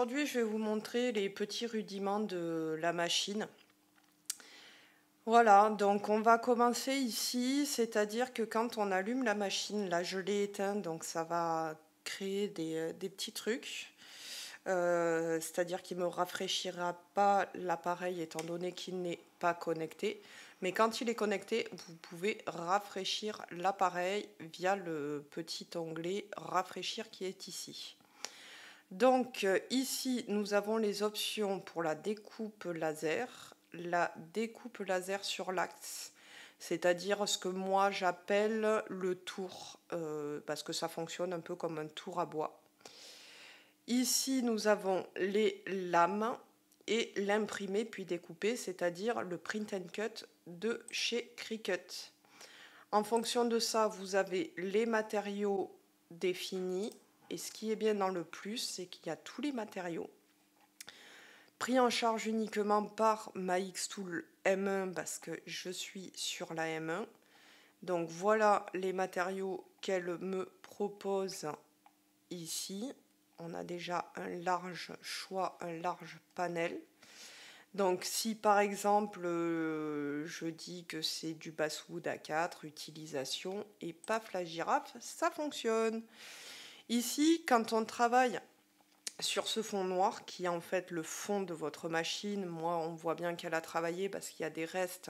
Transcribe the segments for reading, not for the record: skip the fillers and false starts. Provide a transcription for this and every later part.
aujourd'hui, je vais vous montrer les petits rudiments de la machine. Voilà, donc on va commencer ici, c'est-à-dire que quand on allume la machine, là je l'ai éteint, donc ça va créer des petits trucs. C'est-à-dire qu'il ne me rafraîchira pas l'appareil étant donné qu'il n'est pas connecté. Mais quand il est connecté, vous pouvez rafraîchir l'appareil via le petit onglet rafraîchir qui est ici. Donc ici, nous avons les options pour la découpe laser sur l'axe, c'est-à-dire ce que moi j'appelle le tour, parce que ça fonctionne un peu comme un tour à bois. Ici, nous avons les lames et l'imprimé puis découpé, c'est-à-dire le print and cut de chez Cricut. En fonction de ça, vous avez les matériaux définis. Et ce qui est bien dans le plus, c'est qu'il y a tous les matériaux pris en charge uniquement par ma Xtool M1 parce que je suis sur la M1. Donc voilà les matériaux qu'elle me propose ici. On a déjà un large choix, un large panel. Donc si par exemple je dis que c'est du basswood A4, utilisation et paf la girafe, ça fonctionne. Ici, quand on travaille sur ce fond noir qui est en fait le fond de votre machine, moi on voit bien qu'elle a travaillé parce qu'il y a des restes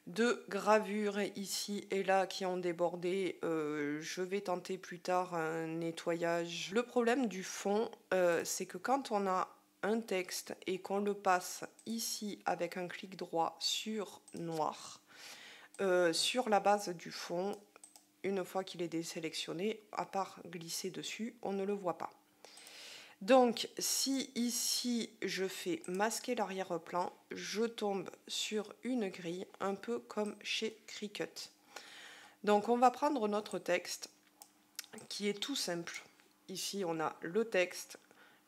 de gravure ici et là qui ont débordé. Je vais tenter plus tard un nettoyage. Le problème du fond, c'est que quand on a un texte et qu'on le passe ici avec un clic droit sur noir, sur la base du fond, une fois qu'il est désélectionné, à part glisser dessus, on ne le voit pas. Donc si ici je fais masquer l'arrière-plan, je tombe sur une grille un peu comme chez Cricut. Donc on va prendre notre texte qui est tout simple. Ici on a le texte,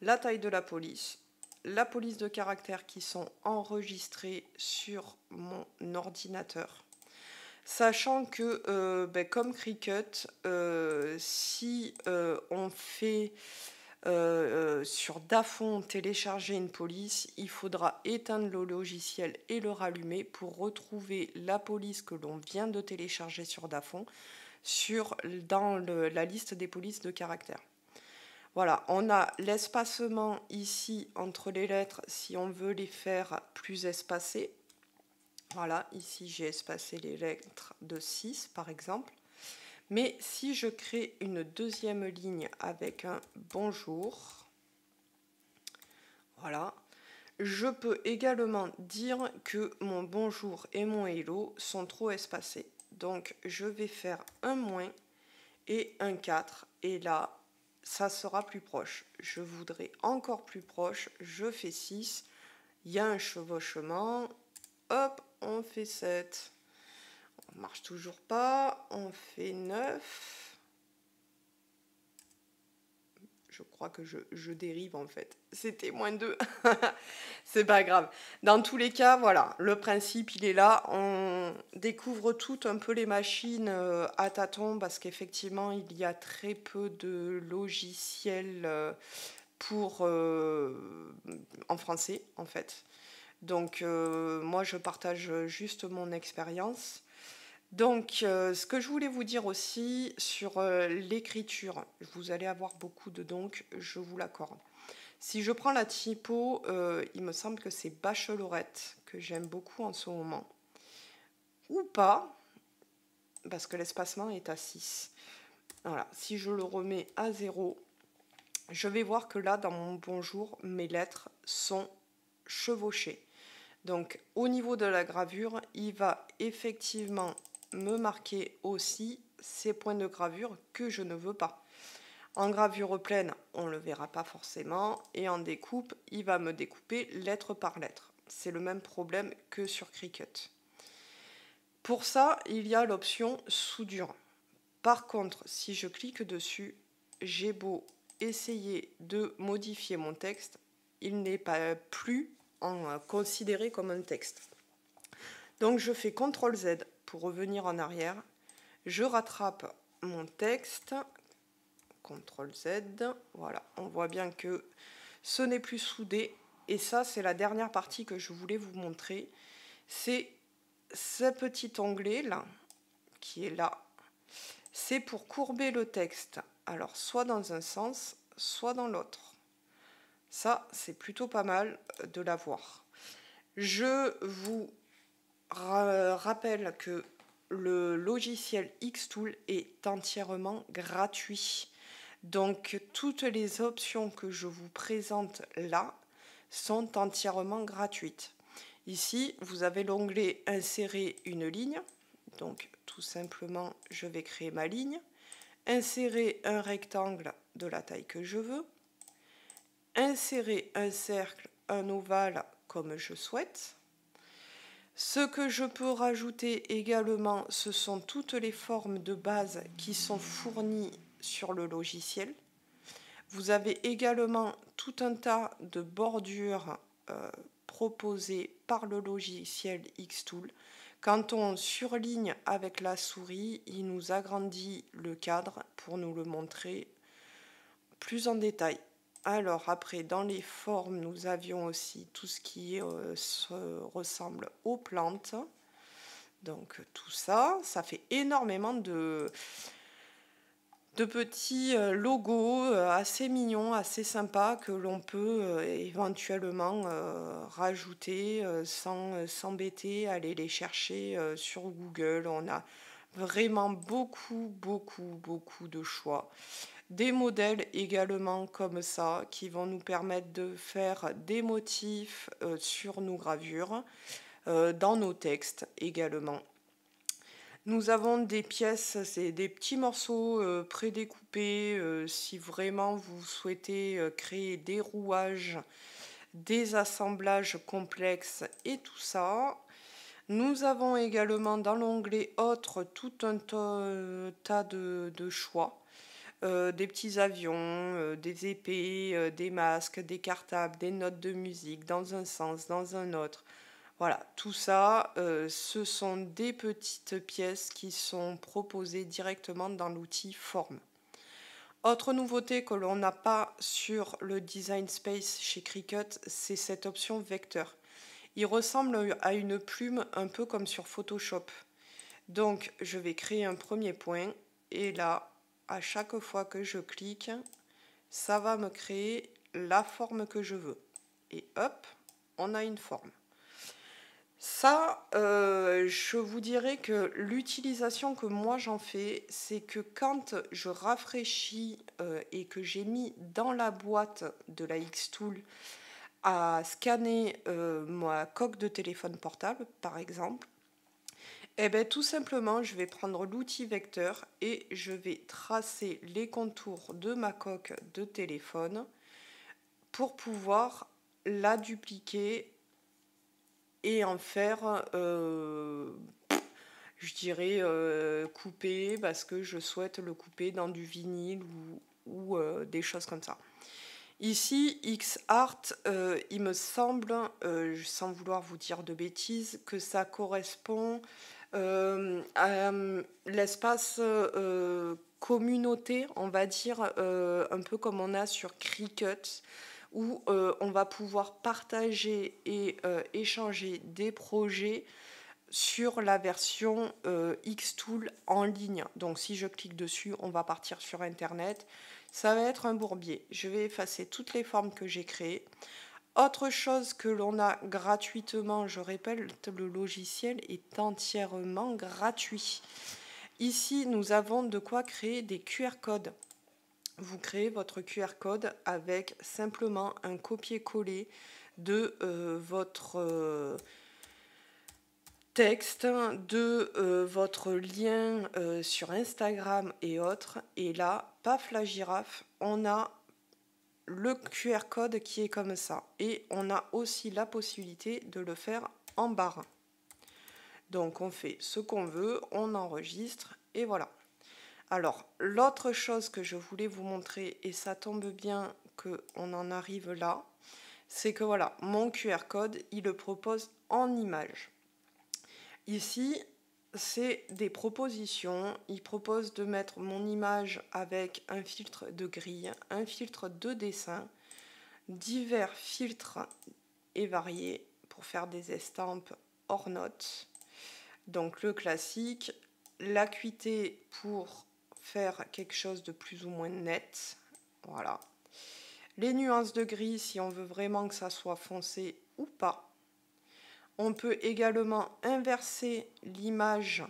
la taille de la police de caractères qui sont enregistrées sur mon ordinateur. Sachant que, comme Cricut, si on fait sur Dafont télécharger une police, il faudra éteindre le logiciel et le rallumer pour retrouver la police que l'on vient de télécharger sur Dafont dans la liste des polices de caractère. Voilà, on a l'espacement ici entre les lettres si on veut les faire plus espacées. Voilà, ici j'ai espacé les lettres de 6 par exemple. Mais si je crée une deuxième ligne avec un bonjour, voilà, je peux également dire que mon bonjour et mon hello sont trop espacés. Donc je vais faire un moins et un 4 et là, ça sera plus proche. Je voudrais encore plus proche, je fais 6, il y a un chevauchement, hop, on fait 7. On marche toujours pas, on fait 9. Je crois que je dérive en fait. C'était moins 2. C'est pas grave. Dans tous les cas, voilà, le principe il est là. On découvre toutes un peu les machines à tâtons parce qu'effectivement il y a très peu de logiciels en français en fait. Donc moi je partage juste mon expérience. Donc, ce que je voulais vous dire aussi sur l'écriture, vous allez avoir beaucoup de donc, je vous l'accorde. Si je prends la typo, il me semble que c'est Bachelorette, que j'aime beaucoup en ce moment. Ou pas, parce que l'espacement est à 6. Voilà, si je le remets à 0, je vais voir que là, dans mon bonjour, mes lettres sont chevauchées. Donc, au niveau de la gravure, il va effectivement me marquer aussi ces points de gravure que je ne veux pas. En gravure pleine, on ne le verra pas forcément. Et en découpe, il va me découper lettre par lettre. C'est le même problème que sur Cricut. Pour ça, il y a l'option soudure. Par contre, si je clique dessus, j'ai beau essayer de modifier mon texte, il n'est pas plus considéré comme un texte. Donc je fais CTRL Z pour revenir en arrière. Je rattrape mon texte. CTRL Z. Voilà, on voit bien que Ce n'est plus soudé. Et ça, c'est la dernière partie que je voulais vous montrer. C'est ce petit onglet là, qui est là. C'est pour courber le texte. Alors, soit dans un sens, soit dans l'autre. Ça, c'est plutôt pas mal de l'avoir. Je vous rappelle que le logiciel Xtool est entièrement gratuit. Donc, toutes les options que je vous présente là sont entièrement gratuites. Ici, vous avez l'onglet Insérer une ligne. Donc, tout simplement, je vais créer ma ligne. Insérer un rectangle de la taille que je veux. Insérer un cercle, un ovale comme je souhaite. Ce que je peux rajouter également, ce sont toutes les formes de base qui sont fournies sur le logiciel. Vous avez également tout un tas de bordures proposées par le logiciel Xtool. Quand on surligne avec la souris, il nous agrandit le cadre pour nous le montrer plus en détail. Alors après, dans les formes, nous avions aussi tout ce qui ressemble aux plantes. Donc tout ça, ça fait énormément de petits logos assez mignons, assez sympas que l'on peut éventuellement rajouter sans s'embêter, aller les chercher sur Google. On a vraiment beaucoup de choix. Des modèles également comme ça qui vont nous permettre de faire des motifs sur nos gravures, dans nos textes également. Nous avons des pièces, c'est des petits morceaux prédécoupés si vraiment vous souhaitez créer des rouages, des assemblages complexes et tout ça. Nous avons également dans l'onglet Autres tout un tas de choix. Des petits avions, des épées, des masques, des cartables, des notes de musique dans un sens, dans un autre. Voilà, tout ça, ce sont des petites pièces qui sont proposées directement dans l'outil Forme. Autre nouveauté que l'on n'a pas sur le Design Space chez Cricut, c'est cette option vecteur. Il ressemble à une plume un peu comme sur Photoshop. Donc, je vais créer un premier point et là, à chaque fois que je clique, ça va me créer la forme que je veux. Et hop, on a une forme. Ça, je vous dirais que l'utilisation que moi j'en fais, c'est que quand je rafraîchis et que j'ai mis dans la boîte de la Xtool à scanner ma coque de téléphone portable, par exemple, eh bien, tout simplement, je vais prendre l'outil vecteur et je vais tracer les contours de ma coque de téléphone pour pouvoir la dupliquer et en faire, je dirais, couper parce que je souhaite le couper dans du vinyle ou des choses comme ça. Ici, XArt, il me semble, sans vouloir vous dire de bêtises, que ça correspond à l'espace communauté, on va dire, un peu comme on a sur Cricut, où on va pouvoir partager et échanger des projets sur la version Xtool en ligne. Donc si je clique dessus, on va partir sur Internet. Ça va être un bourbier. Je vais effacer toutes les formes que j'ai créées. Autre chose que l'on a gratuitement, je répète, le logiciel est entièrement gratuit. Ici, nous avons de quoi créer des QR codes. Vous créez votre QR code avec simplement un copier-coller de votre texte, de votre lien sur Instagram et autres. Et là, paf la girafe, on a le QR code qui est comme ça. Et on a aussi la possibilité de le faire en barre. Donc on fait ce qu'on veut, on enregistre et voilà. Alors, l'autre chose que je voulais vous montrer, et ça tombe bien qu'on en arrive là, c'est que voilà, mon QR code, il le propose en image. Ici, c'est des propositions. Il propose de mettre mon image avec un filtre de grille, un filtre de dessin, divers filtres et variés pour faire des estampes hors notes. Donc le classique, l'acuité pour faire quelque chose de plus ou moins net. Voilà. Les nuances de gris si on veut vraiment que ça soit foncé ou pas. On peut également inverser l'image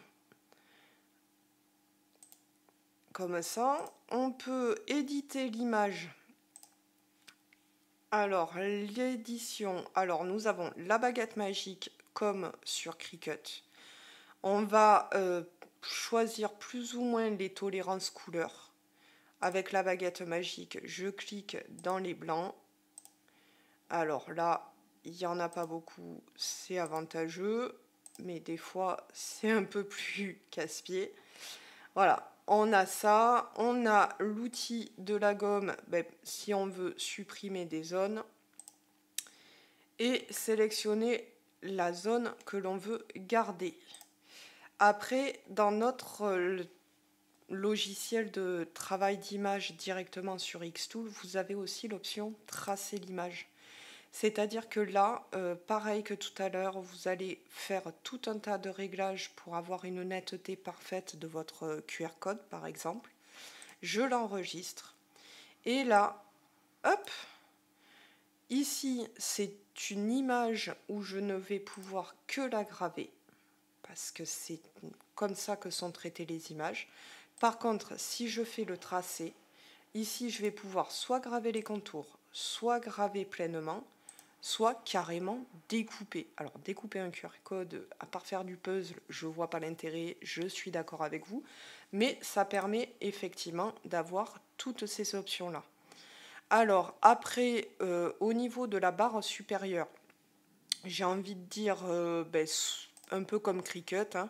comme ça. On peut éditer l'image. Alors, l'édition. Alors, nous avons la baguette magique comme sur Cricut. On va choisir plus ou moins les tolérances couleurs. Avec la baguette magique, je clique dans les blancs. Alors là, il n'y en a pas beaucoup, c'est avantageux, mais des fois, c'est un peu plus casse-pied. Voilà, on a ça, on a l'outil de la gomme, si on veut supprimer des zones, et sélectionner la zone que l'on veut garder. Après, dans notre logiciel de travail d'image directement sur Xtool, vous avez aussi l'option tracer l'image. C'est-à-dire que là, pareil que tout à l'heure, vous allez faire tout un tas de réglages pour avoir une netteté parfaite de votre QR code, par exemple. Je l'enregistre. Et là, hop, ici, c'est une image où je ne vais pouvoir que la graver, parce que c'est comme ça que sont traitées les images. Par contre, si je fais le tracé, ici, je vais pouvoir soit graver les contours, soit graver pleinement, soit carrément découper. Alors découper un QR code, à part faire du puzzle, je vois pas l'intérêt, je suis d'accord avec vous, mais ça permet effectivement d'avoir toutes ces options-là. Alors après, au niveau de la barre supérieure, j'ai envie de dire un peu comme Cricut, hein,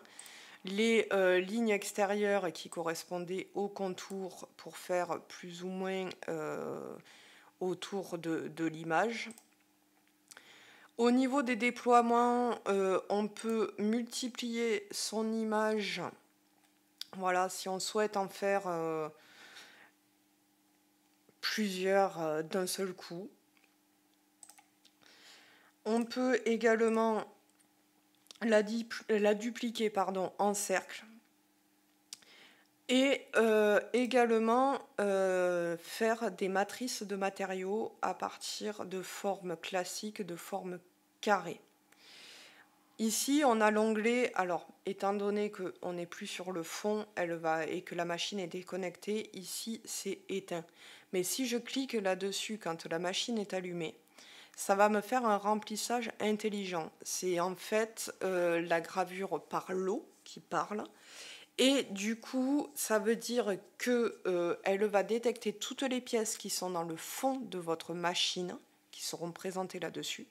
les lignes extérieures qui correspondaient au contour pour faire plus ou moins autour de l'image. Au niveau des déploiements, on peut multiplier son image. Voilà, si on souhaite en faire plusieurs d'un seul coup. On peut également la dupliquer en cercle. Et également faire des matrices de matériaux à partir de formes classiques, de formes carrées. Ici, on a l'onglet, alors étant donné qu'on n'est plus sur le fond, et que la machine est déconnectée, ici c'est éteint. Mais si je clique là-dessus quand la machine est allumée, ça va me faire un remplissage intelligent. C'est en fait la gravure par l'eau qui parle. Et du coup, ça veut dire qu'elle va détecter toutes les pièces qui sont dans le fond de votre machine, qui seront présentées là-dessus.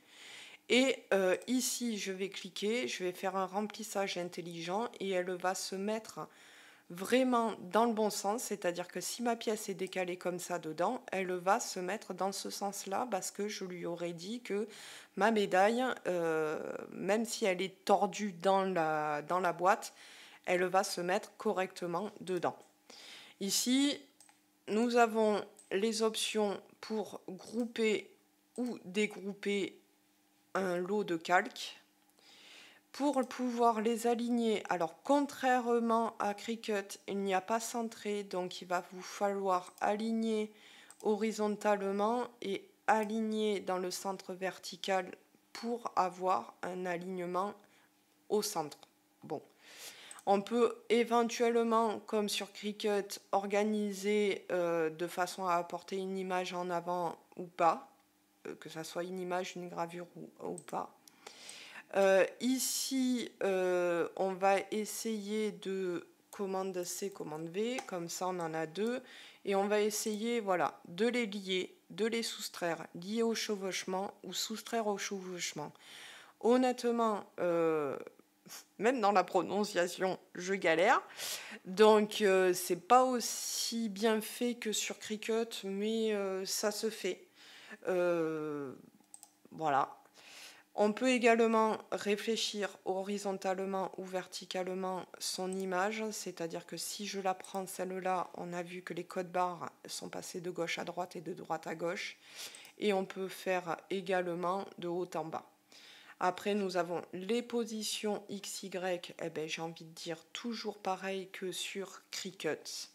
Et ici, je vais cliquer, je vais faire un remplissage intelligent et elle va se mettre vraiment dans le bon sens. C'est-à-dire que si ma pièce est décalée comme ça dedans, elle va se mettre dans ce sens-là parce que je lui aurais dit que ma médaille, même si elle est tordue dans la boîte, elle va se mettre correctement dedans. Ici, nous avons les options pour grouper ou dégrouper un lot de calques. Pour pouvoir les aligner, alors contrairement à Cricut, il n'y a pas centré, donc il va vous falloir aligner horizontalement et aligner dans le centre vertical pour avoir un alignement au centre. Bon. On peut éventuellement, comme sur Cricut, organiser de façon à apporter une image en avant ou pas, que ça soit une image, une gravure ou pas. Ici, on va essayer de commande C, commande V, comme ça on en a deux, et on va essayer voilà, de les lier, de les soustraire, lier au chevauchement ou soustraire au chevauchement. Honnêtement, même dans la prononciation, je galère. Donc, c'est pas aussi bien fait que sur Cricut, mais ça se fait. Voilà. On peut également réfléchir horizontalement ou verticalement son image, c'est-à-dire que si je la prends celle-là, on a vu que les codes barres sont passés de gauche à droite et de droite à gauche. et on peut faire également de haut en bas. Après, nous avons les positions XY, eh ben, j'ai envie de dire toujours pareil que sur Cricut.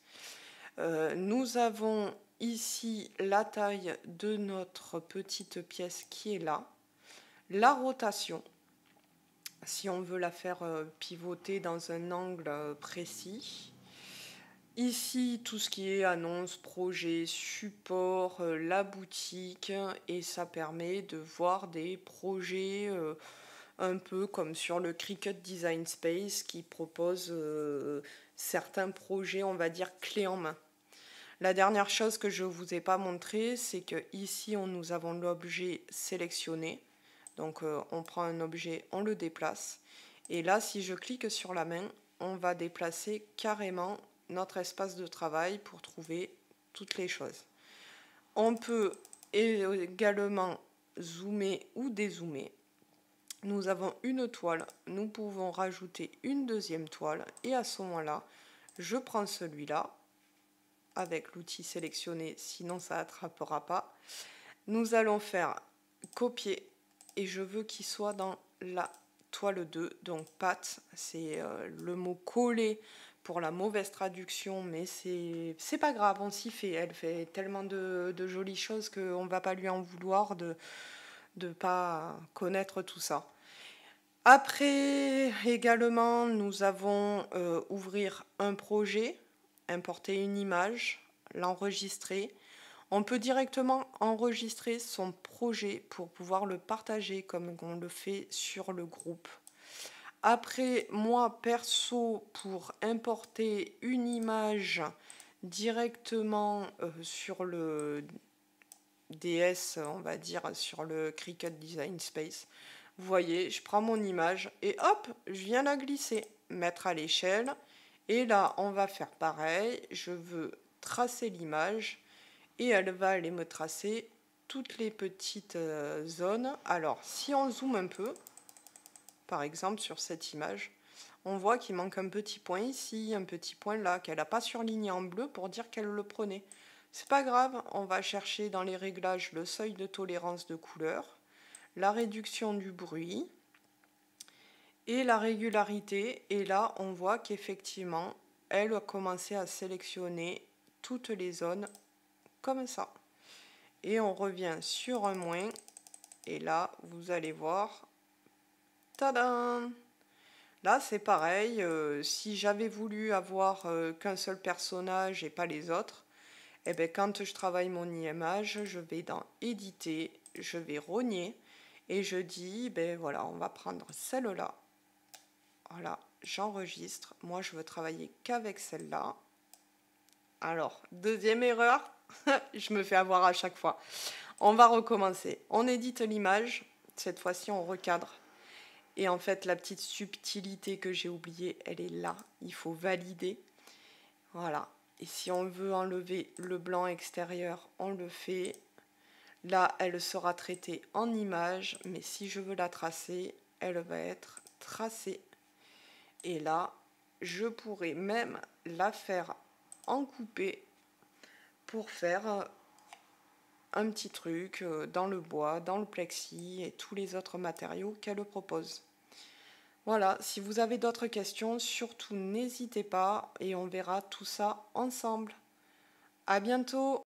Nous avons ici la taille de notre petite pièce qui est là. La rotation, si on veut la faire pivoter dans un angle précis. Ici, tout ce qui est annonce, projet, support, la boutique, et ça permet de voir des projets un peu comme sur le Cricut Design Space qui propose certains projets, on va dire, clés en main. La dernière chose que je ne vous ai pas montré, c'est que ici nous avons l'objet sélectionné. Donc on prend un objet, on le déplace. Et là, si je clique sur la main, on va déplacer carrément notre espace de travail pour trouver toutes les choses. On peut également zoomer ou dézoomer. Nous avons une toile, nous pouvons rajouter une deuxième toile et à ce moment-là, je prends celui-là avec l'outil sélectionné, sinon ça n'attrapera pas. Nous allons faire copier et je veux qu'il soit dans la toile 2, donc patte, c'est le mot collé pour la mauvaise traduction, mais c'est pas grave, on s'y fait. Elle fait tellement de jolies choses qu'on ne va pas lui en vouloir de ne pas connaître tout ça. Après, également, nous avons ouvrir un projet, importer une image, l'enregistrer. On peut directement enregistrer son projet pour pouvoir le partager comme on le fait sur le groupe. Après, moi, perso, pour importer une image directement sur le DS, on va dire, sur le Cricut Design Space, vous voyez, je prends mon image et hop, je viens la glisser, mettre à l'échelle. Et là, on va faire pareil. Je veux tracer l'image et elle va aller me tracer toutes les petites zones. Alors, si on zoome un peu, par exemple sur cette image, on voit qu'il manque un petit point ici, un petit point là, qu'elle n'a pas surligné en bleu pour dire qu'elle le prenait. C'est pas grave, on va chercher dans les réglages le seuil de tolérance de couleur, la réduction du bruit et la régularité. Et là, on voit qu'effectivement, elle a commencé à sélectionner toutes les zones comme ça. Et on revient sur un moins. Et là, vous allez voir, tadam! Là, c'est pareil. Si j'avais voulu avoir qu'un seul personnage et pas les autres, eh ben, quand je travaille mon image, je vais dans éditer, je vais rogner et je dis, ben voilà, on va prendre celle-là. Voilà, j'enregistre. Moi, je veux travailler qu'avec celle-là. Alors, deuxième erreur, je me fais avoir à chaque fois. On va recommencer. On édite l'image. Cette fois-ci, on recadre. Et en fait, la petite subtilité que j'ai oubliée, elle est là. Il faut valider. Voilà. Et si on veut enlever le blanc extérieur, on le fait. Là, elle sera traitée en image. Mais si je veux la tracer, elle va être tracée. Et là, je pourrais même la faire en coupé pour faire un petit truc dans le bois, dans le plexi et tous les autres matériaux qu'elle propose. Voilà, si vous avez d'autres questions, surtout n'hésitez pas et on verra tout ça ensemble. À bientôt!